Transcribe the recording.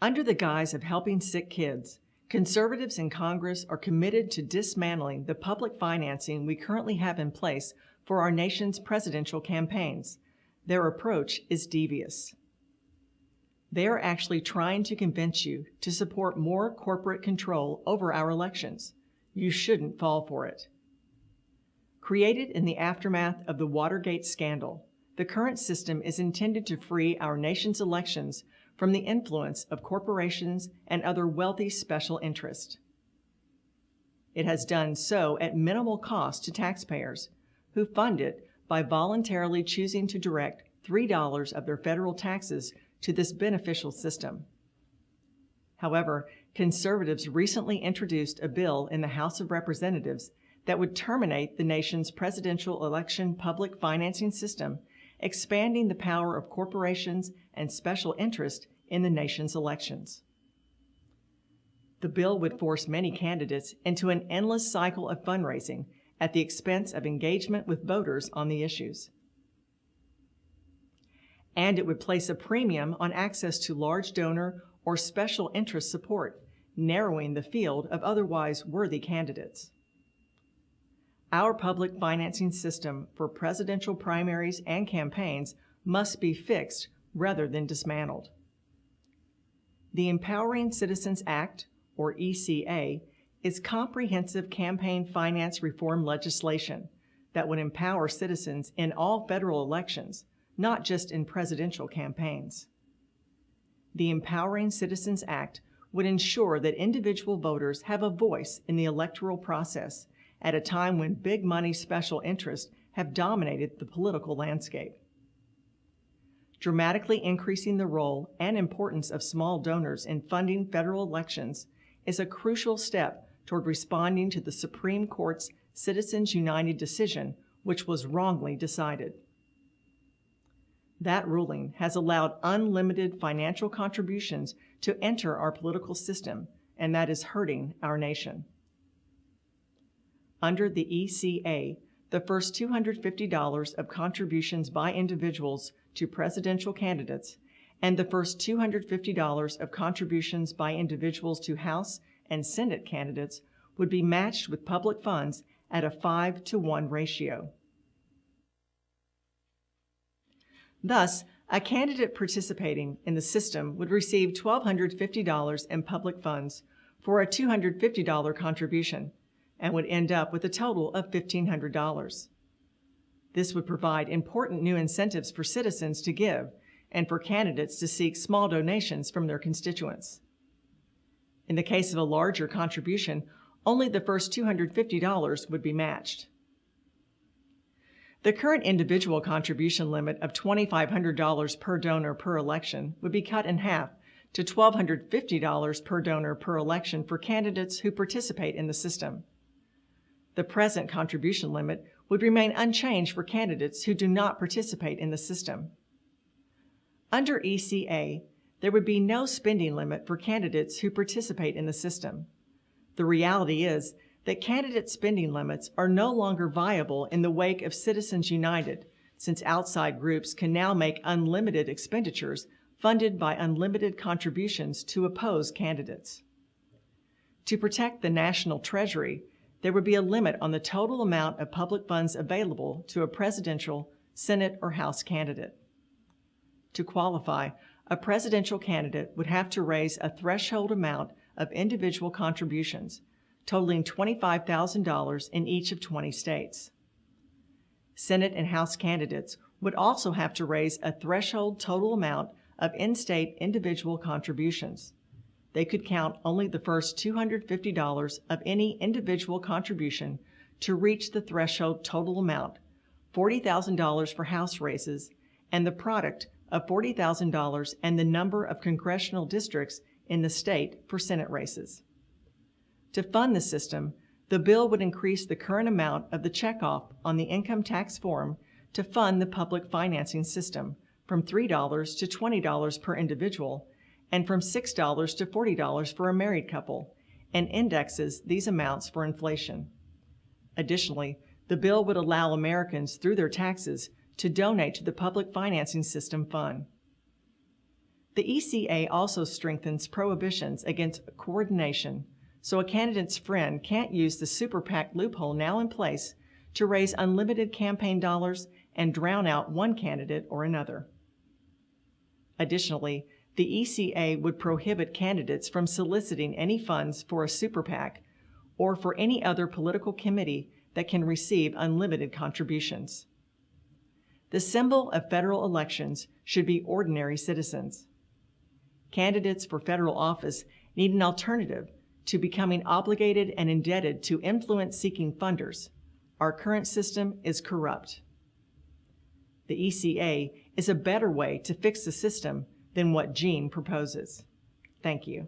Under the guise of helping sick kids, conservatives in Congress are committed to dismantling the public financing we currently have in place for our nation's presidential campaigns. Their approach is devious. They are actually trying to convince you to support more corporate control over our elections. You shouldn't fall for it. Created in the aftermath of the Watergate scandal, the current system is intended to free our nation's elections from the influence of corporations and other wealthy special interests. It has done so at minimal cost to taxpayers, who fund it by voluntarily choosing to direct $3 of their federal taxes to this beneficial system. However, conservatives recently introduced a bill in the House of Representatives that would terminate the nation's presidential election public financing system, expanding the power of corporations and special interests in the nation's elections. The bill would force many candidates into an endless cycle of fundraising at the expense of engagement with voters on the issues. And it would place a premium on access to large donor or special interest support, narrowing the field of otherwise worthy candidates. Our public financing system for presidential primaries and campaigns must be fixed rather than dismantled. The Empowering Citizens Act, or ECA, is comprehensive campaign finance reform legislation that would empower citizens in all federal elections, not just in presidential campaigns. The Empowering Citizens Act would ensure that individual voters have a voice in the electoral process at a time when big money special interests have dominated the political landscape. Dramatically increasing the role and importance of small donors in funding federal elections is a crucial step toward responding to the Supreme Court's Citizens United decision, which was wrongly decided. That ruling has allowed unlimited financial contributions to enter our political system, and that is hurting our nation. Under the ECA, the first $250 of contributions by individuals to presidential candidates and the first $250 of contributions by individuals to House and Senate candidates would be matched with public funds at a 5-to-1 ratio. Thus, a candidate participating in the system would receive $1,250 in public funds for a $250 contribution and would end up with a total of $1,500. This would provide important new incentives for citizens to give and for candidates to seek small donations from their constituents. In the case of a larger contribution, only the first $250 would be matched. The current individual contribution limit of $2,500 per donor per election would be cut in half to $1,250 per donor per election for candidates who participate in the system. The present contribution limit would remain unchanged for candidates who do not participate in the system. Under ECA, there would be no spending limit for candidates who participate in the system. The reality is that candidate spending limits are no longer viable in the wake of Citizens United, since outside groups can now make unlimited expenditures funded by unlimited contributions to oppose candidates. To protect the national treasury, there would be a limit on the total amount of public funds available to a presidential, Senate, or House candidate. To qualify, a presidential candidate would have to raise a threshold amount of individual contributions, totaling $25,000 in each of 20 states. Senate and House candidates would also have to raise a threshold total amount of in-state individual contributions. They could count only the first $250 of any individual contribution to reach the threshold total amount, $40,000 for House races, and the product of $40,000 and the number of congressional districts in the state for Senate races. To fund the system, the bill would increase the current amount of the checkoff on the income tax form to fund the public financing system from $3 to $20 per individual and from $6 to $40 for a married couple, and indexes these amounts for inflation. Additionally, the bill would allow Americans through their taxes to donate to the public financing system fund. The ECA also strengthens prohibitions against coordination, so a candidate's friend can't use the super PAC loophole now in place to raise unlimited campaign dollars and drown out one candidate or another. Additionally, the ECA would prohibit candidates from soliciting any funds for a super PAC or for any other political committee that can receive unlimited contributions. The symbol of federal elections should be ordinary citizens. Candidates for federal office need an alternative to becoming obligated and indebted to influence-seeking funders. Our current system is corrupt. The ECA is a better way to fix the system than what Gene proposes. Thank you.